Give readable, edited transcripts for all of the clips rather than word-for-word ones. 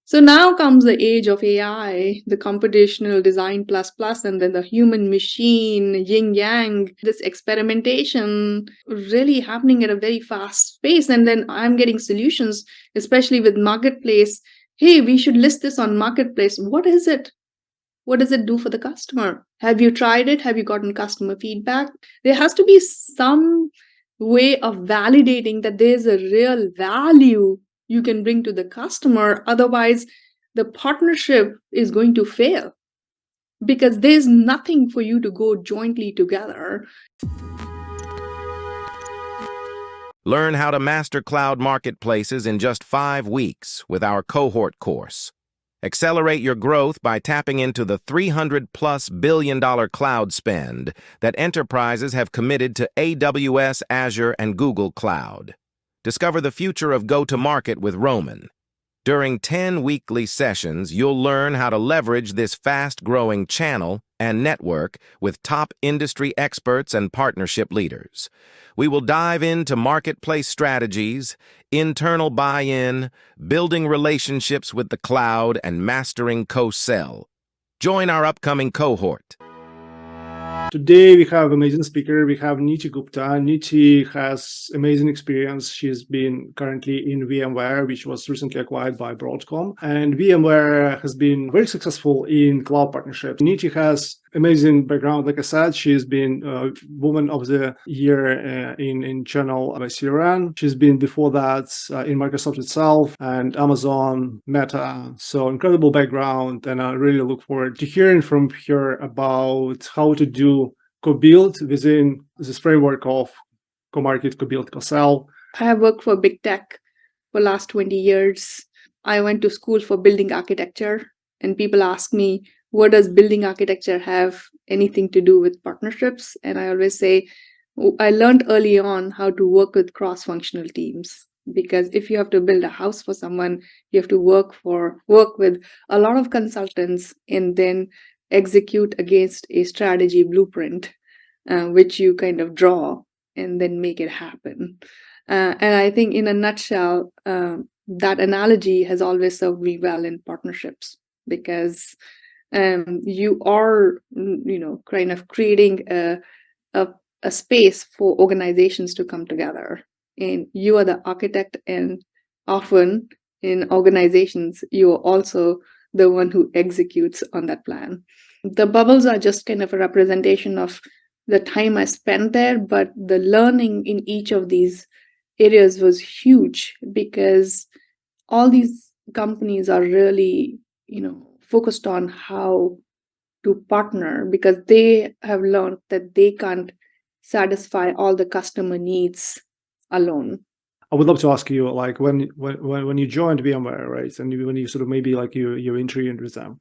So now comes the age of AI, the computational design plus plus, and then the human machine, yin yang, this experimentation really happening at a very fast pace. And then I'm getting solutions, especially with Marketplace. Hey, we should list this on Marketplace. What is it? What does it do for the customer? Have you tried it? Have you gotten customer feedback? There has to be some way of validating that there's a real value you can bring to the customer. Otherwise, the partnership is going to fail because there's nothing for you to go jointly together. Learn how to master cloud marketplaces in just 5 weeks with our cohort course. Accelerate your growth by tapping into the $300+ billion cloud spend that enterprises have committed to AWS, Azure, and Google Cloud. Discover the future of go-to-market with Roman. During 10 weekly sessions, you'll learn how to leverage this fast-growing channel and network with top industry experts and partnership leaders. We will dive into marketplace strategies, internal buy-in, building relationships with the cloud, and mastering co-sell. Join our upcoming cohort. Today, we have amazing speaker. We have Neeti Gupta. Neeti has amazing experience. She's been currently in VMware, which was recently acquired by Broadcom. And VMware has been very successful in cloud partnerships. Neeti has amazing background. Like I said, she's been Woman of the Year in channel by CRN. She's been before that in Microsoft itself and Amazon, Meta. So incredible background. And I really look forward to hearing from her about how to do co-build within this framework of co-market, co-build, co-sell. I have worked for big tech for the last 20 years. I went to school for building architecture, and people ask me, what does building architecture have anything to do with partnerships? And I always say, I learned early on how to work with cross-functional teams, because if you have to build a house for someone, you have to work with a lot of consultants and then execute against a strategy blueprint, which you kind of draw and then make it happen. And I think in a nutshell, that analogy has always served me well in partnerships, because you are, kind of creating a space for organizations to come together. And you are the architect, and often in organizations, you are also the one who executes on that plan. The bubbles are just kind of a representation of the time I spent there, but the learning in each of these areas was huge, because all these companies are really, focused on how to partner, because they have learned that they can't satisfy all the customer needs alone. I would love to ask you, like, when you joined VMware, right, and when you sort of maybe like you interviewed with them,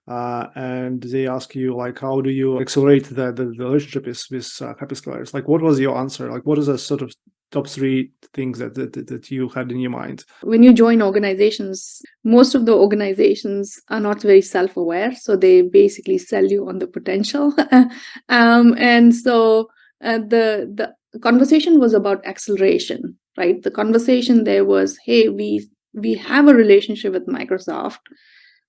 and they ask you, like, how do you accelerate the relationship with hyperscalers? Like, what was your answer? Like, what is the sort of top 3 things that you had in your mind? When you join organizations, most of the organizations are not very self-aware, so they basically sell you on the potential. And so the conversation was about acceleration, right? The conversation there was, hey, we have a relationship with Microsoft.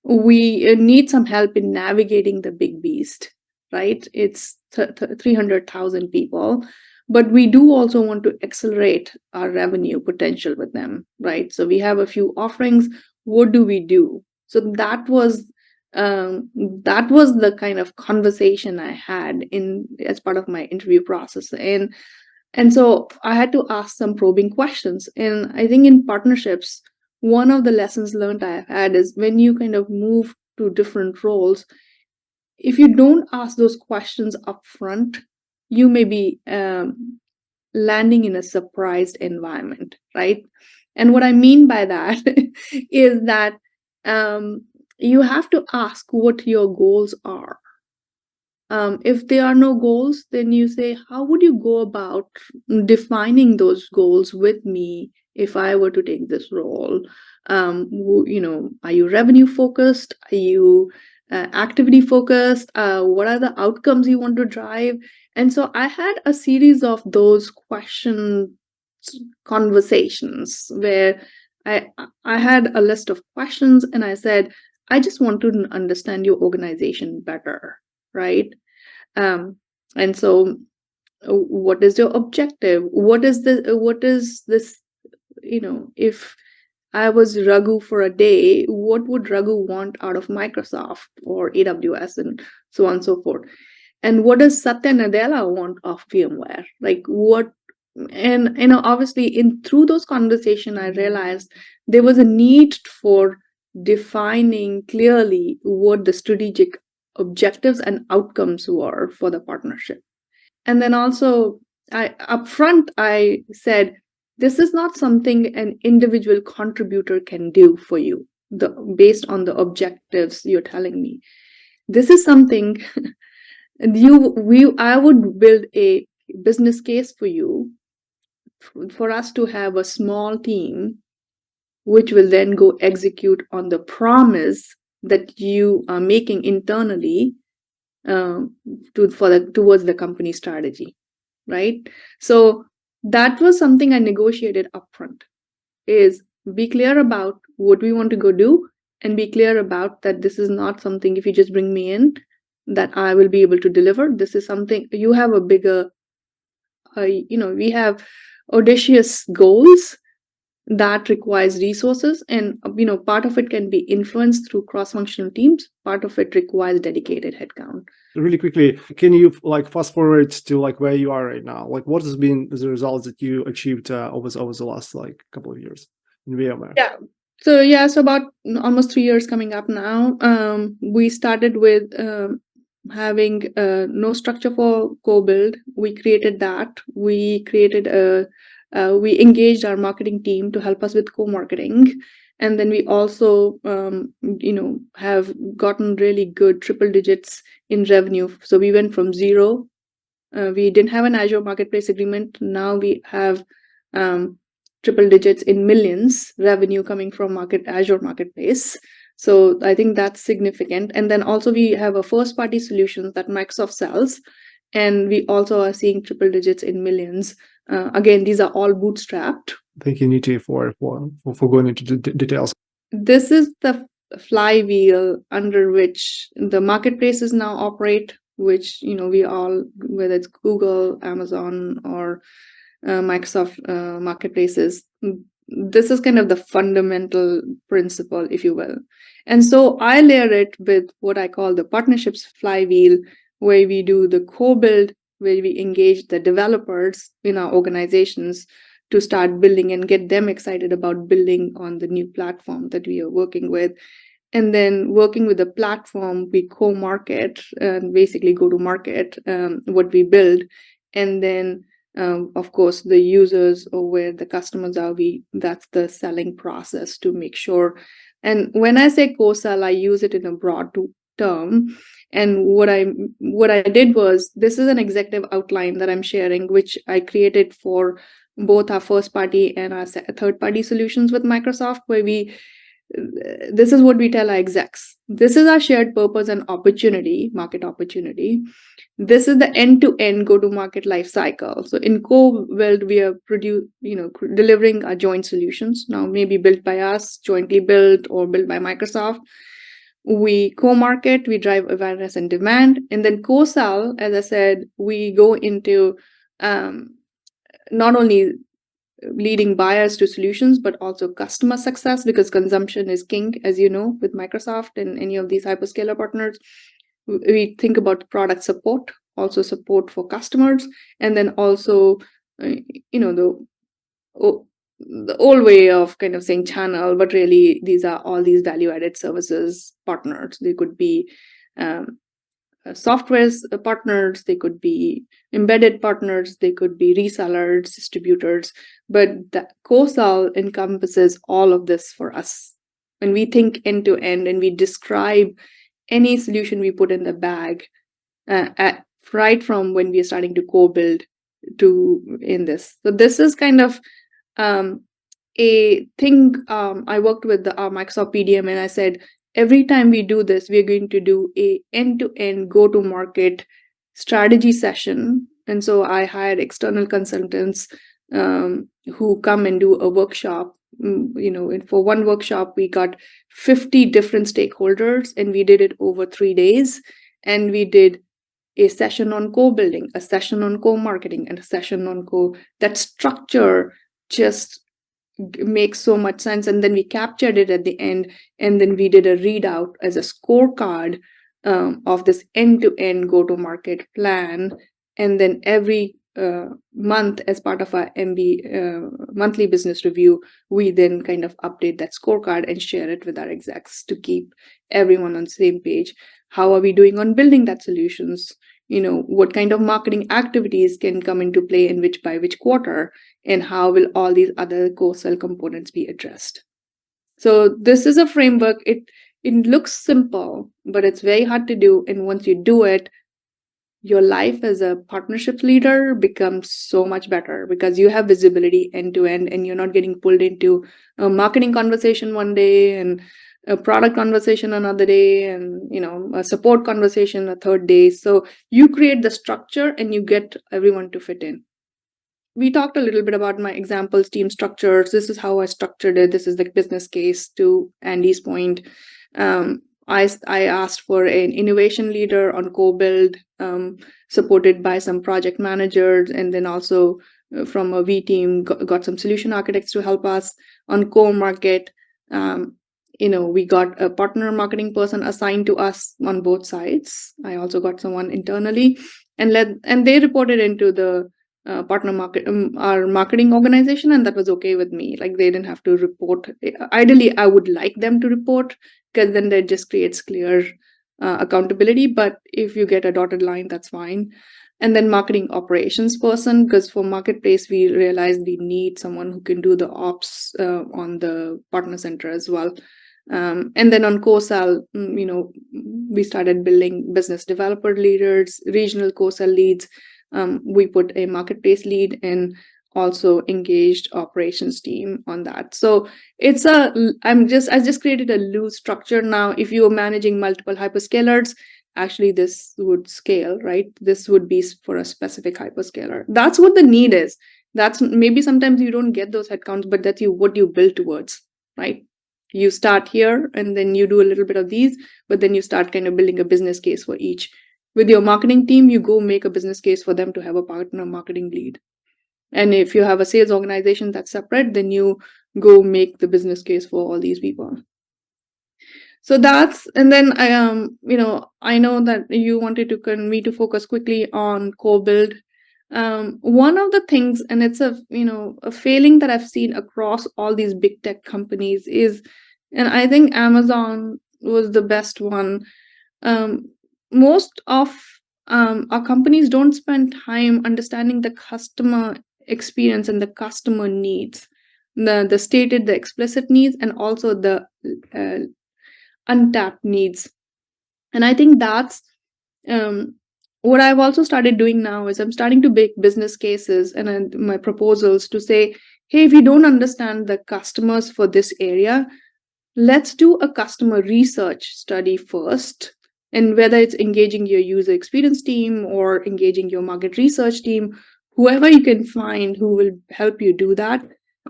We need some help in navigating the big beast, right? It's 300,000 people. But we do also want to accelerate our revenue potential with them, right? So we have a few offerings. What do we do? So that was the kind of conversation I had as part of my interview process, and so I had to ask some probing questions. And I think in partnerships, one of the lessons learned I have had is when you kind of move to different roles, if you don't ask those questions up front, you may be landing in a surprised environment, right? And what I mean by that is that you have to ask what your goals are. If there are no goals, then you say, how would you go about defining those goals with me if I were to take this role? Are you revenue focused? Are you activity focused? What are the outcomes you want to drive? And so I had a series of those conversations where I had a list of questions, and I said, I just want to understand your organization better, right? And so, what is your objective? What is this? If I was Raghu for a day, what would Raghu want out of Microsoft or AWS and so on and so forth? And what does Satya Nadella want of VMware? Like what? And obviously, through those conversations, I realized there was a need for defining clearly what the strategic objectives and outcomes were for the partnership. And then also, I said, this is not something an individual contributor can do for you, based on the objectives you're telling me. This is something I would build a business case for you, for us to have a small team which will then go execute on the promise that you are making internally, towards the company strategy, right? So that was something I negotiated upfront, is be clear about what we want to go do, and be clear about that this is not something, if you just bring me in, that I will be able to deliver. This is something you have a bigger, we have audacious goals that requires resources, and part of it can be influenced through cross-functional teams, part of it requires dedicated headcount. Really quickly, can you fast forward to where you are right now? What has been the results that you achieved over the last couple of years in VMware? So about almost 3 years coming up now. We started with having no structure for co-build. We created that. We engaged our marketing team to help us with co-marketing. And then we also, have gotten really good triple digits in revenue. So we went from zero. We didn't have an Azure Marketplace agreement. Now we have triple digits in millions revenue coming from Azure Marketplace. So I think that's significant. And then also we have a first-party solutions that Microsoft sells, and we also are seeing triple digits in millions. Again, these are all bootstrapped. Thank you, Neeti, for going into the details. This is the flywheel under which the marketplaces now operate, which we all, whether it's Google, Amazon, or Microsoft marketplaces, this is kind of the fundamental principle, if you will. And so I layer it with what I call the partnerships flywheel, where we do the co-build, where we engage the developers in our organizations to start building and get them excited about building on the new platform that we are working with. And then working with the platform, we co-market and basically go to market what we build. And then of course, the users or where the customers are, that's the selling process to make sure. And when I say co-sell, I use it in a broad term. And what I did was, this is an executive outline that I'm sharing, which I created for both our first party and our third party solutions with Microsoft, where this is what we tell our execs. This is our shared purpose and market opportunity. This is the end-to-end go-to-market life cycle. So in co-build, we are delivering our joint solutions, now maybe built by us, jointly built, or built by Microsoft. We co-market, we drive awareness and demand. And then co-sell, as I said, we go into not only leading buyers to solutions, but also customer success, because consumption is king, as you know, with Microsoft and any of these hyperscaler partners. We think about product support, also support for customers, and then also, the old way of kind of saying channel, but really these are all these value-added services partners. They could be software partners, they could be embedded partners, they could be resellers, distributors, but the co-sell encompasses all of this for us. When we think end to end and we describe any solution we put in the bag, right from when we are starting to co-build to in this. So this is kind of a thing. I worked with the Microsoft PDM, and I said, every time we do this, we're going to do a end-to-end go-to-market strategy session. And so I hired external consultants who come and do a workshop for one workshop, we got 50 different stakeholders, and we did it over 3 days. And we did a session on co-building, a session on co-marketing, and a session on that structure just makes so much sense. And then we captured it at the end, and then we did a readout as a scorecard of this end-to-end go-to-market plan. And then every month, as part of our monthly business review, we then kind of update that scorecard and share it with our execs to keep everyone on the same page. How are we doing on building that solutions? What kind of marketing activities can come into play in by which quarter, and how will all these other co-sell components be addressed? So this is a framework. It looks simple, but it's very hard to do. And once you do it, your life as a partnership leader becomes so much better, because you have visibility end to end, and you're not getting pulled into a marketing conversation one day and a product conversation another day, and a support conversation a third day. So you create the structure and you get everyone to fit in. We talked a little bit about my examples, team structures. This is how I structured it. This is the business case, to Andy's point. I asked for an innovation leader on co-build, supported by some project managers, and then also from a V team, got some solution architects to help us on co-market. We got a partner marketing person assigned to us on both sides. I also got someone internally, and they reported into the our marketing organization, and that was okay with me. Like, they didn't have to report. Ideally, I would like them to report, because then that just creates clear accountability. But if you get a dotted line, that's fine. And then marketing operations person, because for Marketplace, we realized we need someone who can do the ops on the partner center as well. And then on co-sell, we started building business developer leaders, regional co-sell leads. We put a Marketplace lead and also engaged operations team on that. So it's I just created a loose structure. Now, if you are managing multiple hyperscalers, actually this would scale, right? This would be for a specific hyperscaler. That's what the need is. That's maybe sometimes you don't get those headcounts, but that's what you build towards, right? You start here and then you do a little bit of these, but then you start kind of building a business case for each. With your marketing team, you go make a business case for them to have a partner marketing lead. And if you have a sales organization that's separate, then you go make the business case for all these people. So that's, and then I know that you wanted me to focus quickly on co-build. One of the things, and it's a failing that I've seen across all these big tech companies is, and I think Amazon was the best one. Most of our companies don't spend time understanding the customer experience and the customer needs, the stated, the explicit needs, and also the untapped needs. And I think that's what I've also started doing now is I'm starting to make business cases and my proposals to say, hey, if you don't understand the customers for this area, let's do a customer research study first. And whether it's engaging your user experience team or engaging your market research team, whoever you can find who will help you do that,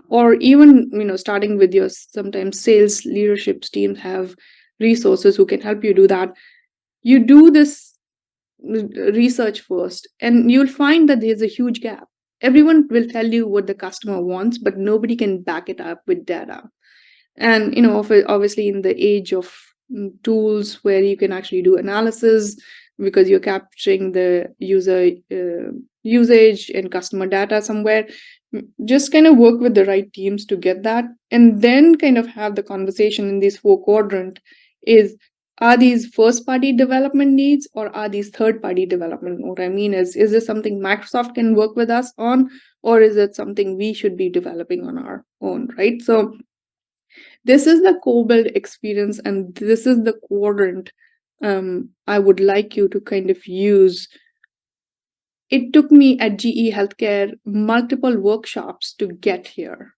or even starting with your sometimes sales leadership teams have resources who can help you do that. You do this research first, and you'll find that there's a huge gap. Everyone will tell you what the customer wants, but nobody can back it up with data. And obviously in the age of tools where you can actually do analysis because you're capturing the user usage and customer data somewhere, just kind of work with the right teams to get that, and then kind of have the conversation in these 4 quadrant is, are these first party development needs or are these third party development? What I mean is this something Microsoft can work with us on, or is it something we should be developing on our own, right? So this is the co-build experience, and this is the quadrant I would like you to kind of use. It took me at GE Healthcare multiple workshops to get here.